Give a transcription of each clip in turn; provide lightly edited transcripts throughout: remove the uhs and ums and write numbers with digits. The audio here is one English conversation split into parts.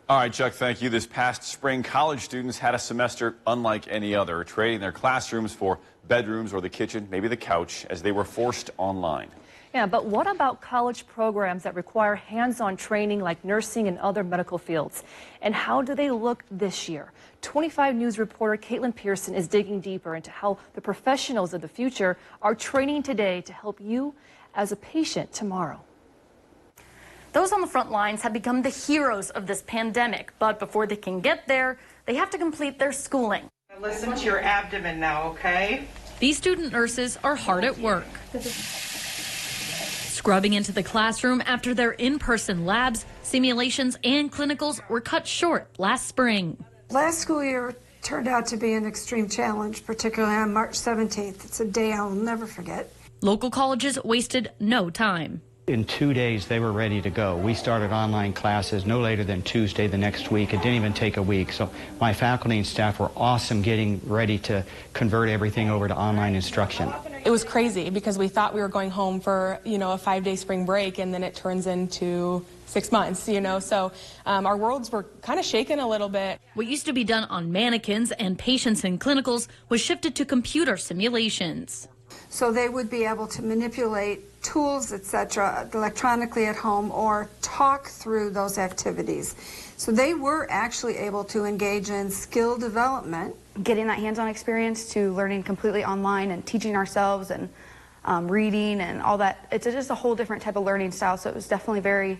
All right, Chuck, thank you. This past spring, college students had a semester unlike any other, trading their classrooms for bedrooms or the kitchen, maybe the couch, as they were forced online. Yeah, but what about college programs that require hands-on training like nursing and other medical fields? And how do they look this year? 25 News reporter Caitlin Pearson is digging deeper into how the professionals of the future are training today to help you as a patient tomorrow. Those on the front lines have become the heroes of this pandemic, but before they can get there, they have to complete their schooling. Listen to your abdomen now, okay? These student nurses are hard at work, scrubbing into the classroom after their in-person labs, simulations, and clinicals were cut short last spring. Last school year turned out to be an extreme challenge, particularly on March 17th. It's a day I'll never forget. Local colleges wasted no time. In 2 days, they were ready to go. We started online classes no later than Tuesday the next week. It didn't even take a week. So my faculty and staff were awesome getting ready to convert everything over to online instruction. It was crazy because we thought we were going home for, a 5-day spring break, and then it turns into 6 months, So our worlds were kind of shaken a little bit. What used to be done on mannequins and patients in clinicals was shifted to computer simulations. So they would be able to manipulate tools, etc., electronically at home or talk through those activities. So they were actually able to engage in skill development. Getting that hands-on experience to learning completely online and teaching ourselves and reading and all that, it's just a whole different type of learning style. So it was definitely very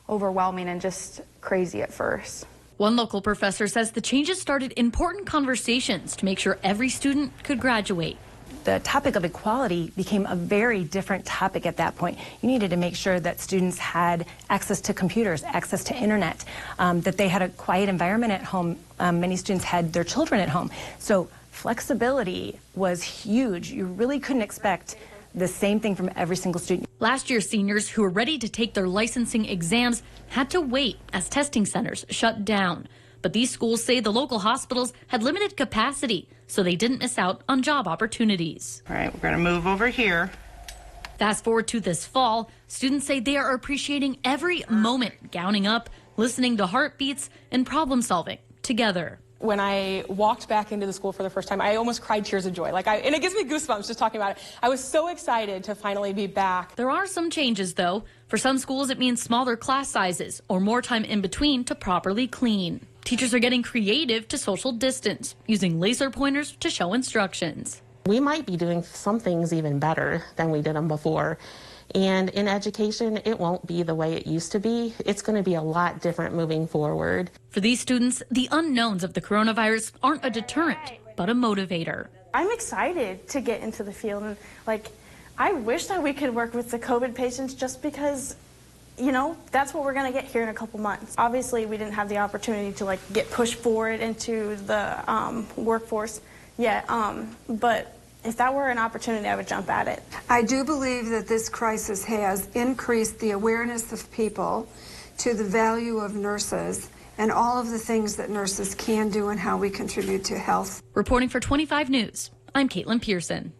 overwhelming and just crazy at first. One local professor says the changes started important conversations to make sure every student could graduate. The topic of equality became a very different topic at that point. You needed to make sure that students had access to computers, access to internet, that they had a quiet environment at home. Many students had their children at home. So flexibility was huge. You really couldn't expect the same thing from every single student. Last year, seniors who were ready to take their licensing exams had to wait as testing centers shut down. But these schools say the local hospitals had limited capacity, so they didn't miss out on job opportunities. All right, we're going to move over here. Fast forward to this fall, students say they are appreciating every moment gowning up, listening to heartbeats, and problem solving together. When I walked back into the school for the first time, I almost cried tears of joy. And it gives me goosebumps just talking about it. I was so excited to finally be back. There are some changes, though. For some schools, it means smaller class sizes or more time in between to properly clean. Teachers are getting creative to social distance, using laser pointers to show instructions. We might be doing some things even better than we did them before. And in education, it won't be the way it used to be. It's going to be a lot different moving forward. For these students, the unknowns of the coronavirus aren't a deterrent, but a motivator. I'm excited to get into the field. And, I wish that we could work with the COVID patients just because that's what we're going to get here in a couple months. Obviously, we didn't have the opportunity to get pushed forward into the workforce yet, but if that were an opportunity, I would jump at it. I do believe that this crisis has increased the awareness of people to the value of nurses and all of the things that nurses can do and how we contribute to health. Reporting for 25 News, I'm Caitlin Pearson.